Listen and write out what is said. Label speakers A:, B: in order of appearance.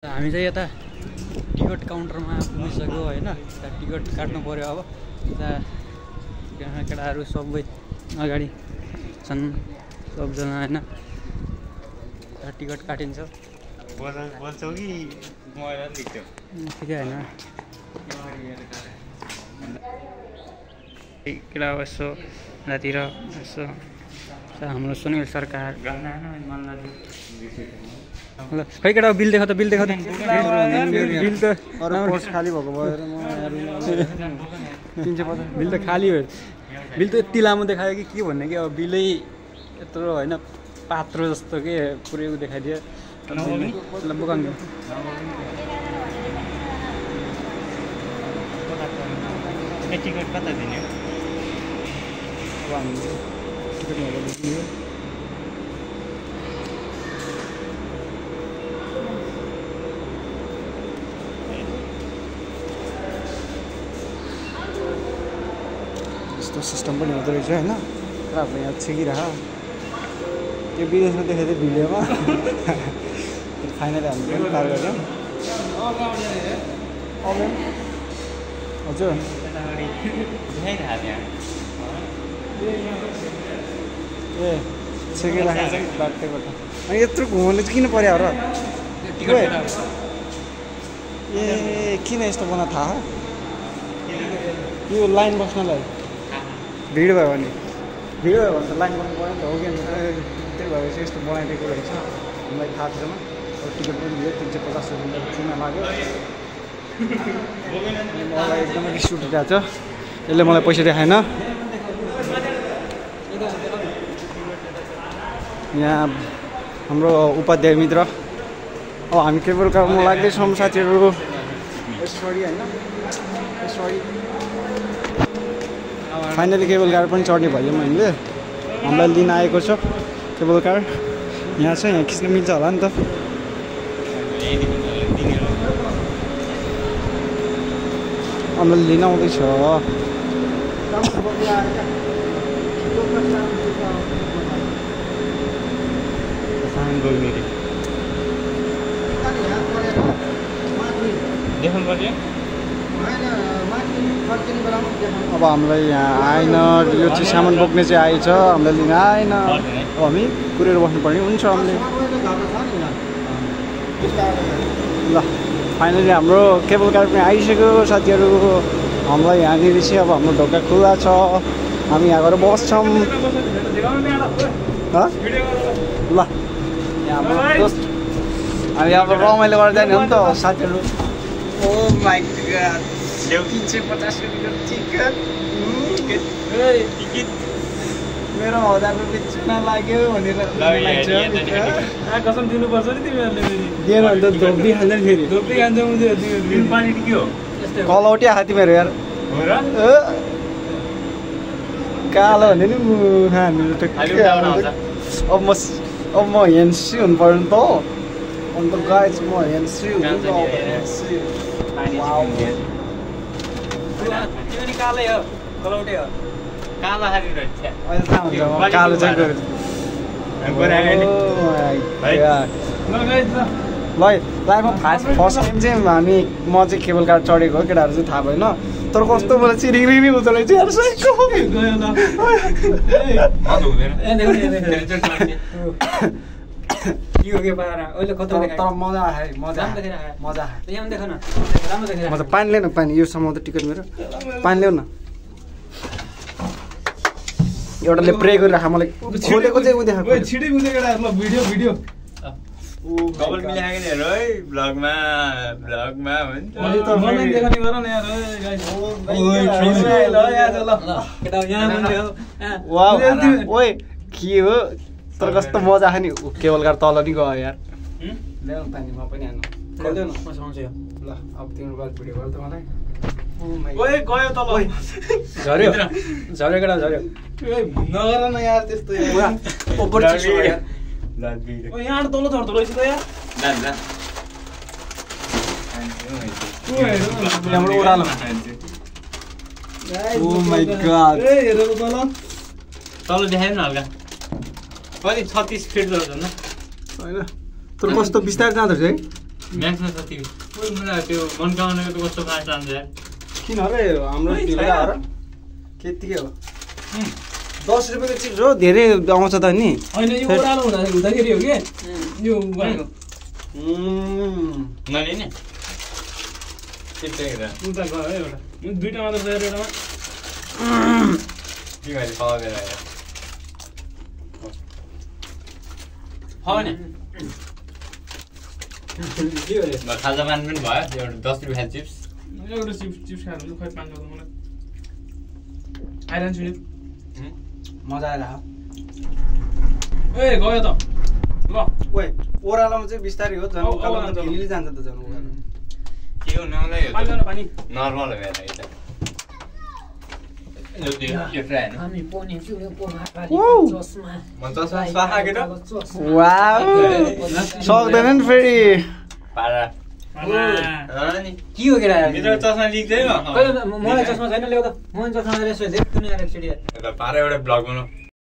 A: हामी चाहिँ यता टिकट काउन्टरमा पुगिसक्यो हैन। टिकट काट्नु पर्यो। अब केटाहरू सबै अगाडि छन् सबजना हैन। टिकट काटिन्छ।
B: बोल्छौ कि मोबाइलमा लेख्छौ?
A: ठिकै हैन। केटा यसो रातिर यसो हाम्रो सुनिल सरकार ल खै केटा बिल देख त बिल त
C: खाली भएको भएर म
A: 350 बिल त खाली हो। बिल त यति लामो देखायो कि के भन्ने कि अब बिलै यत्रो हैन पात्रो जस्तो के पुरै उ देखाइदियो। ल बोकाङ
B: टिकट कता दिने?
A: अब हामी टिकट हेरेर दियो।
C: यस्तो सिस्टम पनि हुँदो रहेछ होइन। र अब यहाँ छिकिरह त्यो विदेशमा देखेको थियो भिडियोमा। फाइनली हामी पनि पार गऱ्यौँ। हजुर ए छिकिराखेको छ बाटोबाट। अनि यत्रो घुमाउनु चाहिँ किन पर्यो र? ए किन यस्तो बना थाहा? यो लाइन बस्नलाई भिड भयो भने त लाइन बस्नु पऱ्यो नि त। हो कि त्यही भएर चाहिँ यस्तो बनाइदिएको रहेछ। हामीलाई थाहा थिएन। टिकट पनि दियो 350 रुपियाँ किन लाग्यो। मलाई एकदमै रिस उठिरहेको छ। यसले मलाई पैसा देखाएन। यहाँ हाम्रो उपाध्याय मित्र। अब हामी केबल कारमा लाग्दैछौँ साथीहरू। यसरी होइन यसरी फाइनली केबल कार पनि चढ्ने भयो। हामीले हामीलाई लिन आएको छ केबल कार। यहाँ छ, यहाँ खिच्न मिल्छ होला नि त। हामीलाई लिन आउँदैछ। अब हामीलाई यहाँ आएन। यो चाहिँ सामान बोक्ने चाहिँ आएछ, हामीलाई लिन आएन। अब हामी कुरेर बस्नुपर्ने हुन्छ। हामीले ल फाइनली हाम्रो केबल कार पनि आइसक्यो साथीहरू। हामीलाई यहाँनिर चाहिँ अब हाम्रो ढोका खुला छ। हामी यहाँ गएर बस्छौँ। ल यहाँ हाम्रो दोस्त हामी अब रमाइलो गर्दा नि हो नि त साथीहरू। ओ माई गॉड 350 रुपियाँ टिकट। मेरो 1000 रुपियाँ चुना लाग्यो भनेर
A: कसम दिनुपर्छ नि तिमीहरूले।
C: दिएन भने त धोपी खान्छ नि फेरि।
A: धोपी खान्छ मुझे
B: क्वालिटी के हो?
C: कलौटी आएको तिमीहरू यार। कालो भने नि खानु अब म हेन्सी हुनु पर्यो नि त। अन्त गाइज म हेन्सी हुनु त।
A: कालै हो कलौटे हो
B: कालो खाली रहेछ।
C: अहिले थाहा हुन्छ म कालो चाहिँ गरेँ। ल लाइफमा फर्स्ट टाइम चाहिँ म चाहिँ केबल कार चढेको हो। केटाहरू चाहिँ थाहा भएन। तर कस्तो मलाई चिरिङ हुँदो रहेछ यार। तर मजा आयो मजा मजा। पानी ल्याउन पानी। यो समाउँदा टिकट मेरो पानी ल्याउ न। एउटाले प्रे गरिराख मलाई खोलेको चाहिँ उ देखाएको
A: छिटै भिडियो
B: डबल मिलाएको नि हेर है ब्लगमा भन्छ।
A: मलाई देखाउने गर न यार।
C: वाउ ओए के हो? तर कस्तो मजा आयो नि। केबल कार तल नि गयो यार। ल्याउ पानी म पनि हाल्नु। खोल्दैन म समाउँछु यो। ल अब तिम्रो बाद भिडियो गर त मलाई।
A: ओए गयो तल। झर्यो केटा झर्यो।
C: नगर न यार त्यस्तो यार। ओभर चिसो यार।
A: ओ यहाँ तल झर्दो रहेछ त यार।
C: हाम्रो उडालो। Oh my God.
A: ए हेर त
B: तल देखायो न हल्का। कति 36 फिट जस्तो न
C: हैन। तर कस्तो बिस्तारै जाँदो रहेछ है।
B: म्याक्समा छ तिमी मलाई त्यो मनकाउनेको त कस्तो फास्ट आन्छ यार
C: किन अरे हाम्रो ढिला हो र केतिकै हो 10 रुपियाँको चिज हो धेरै आउँछ त नि
D: होइन यो ओह्रालो हुँदाखेरि हो कि यो गरेको
B: नलिने त्यस्तै
D: उता गयो है एउटा दुईटा मात्र छ एउटामा
B: तिमीहरूले पाउँदैन होइन खाजा मान पनि भयो एउटा 10 रुपियाँ चिप्स
D: एउटा चिप्स खाएर खै 5 गर्नु मलाई आइरहन्छु नि
C: मजा आएर
D: ए गयो त ल
C: ओए ओह्रालोमा चाहिँ बिस्तारै हो झन् उकालोमा ढिली जान्छ त झन् उकालो
B: के हो नहुँदै हो
D: पानी पानी
B: नर्मल हो मेरो यता यो ट्राई हेर्नु
E: हामी पनि चुड्यो पोखा चस्मा
B: मन चस्मा स्वाहा केटा
C: वाउ सक्दैन नि फेरि
B: पारा
E: के हो केटा
B: मेरो चस्मा लिक्दैन
E: मलाई चस्मा छैन ल्याउ त म चस्मा लिएर यसो देख्छु नि एकचोटि
B: पारा एउटा ब्लग बनाऊ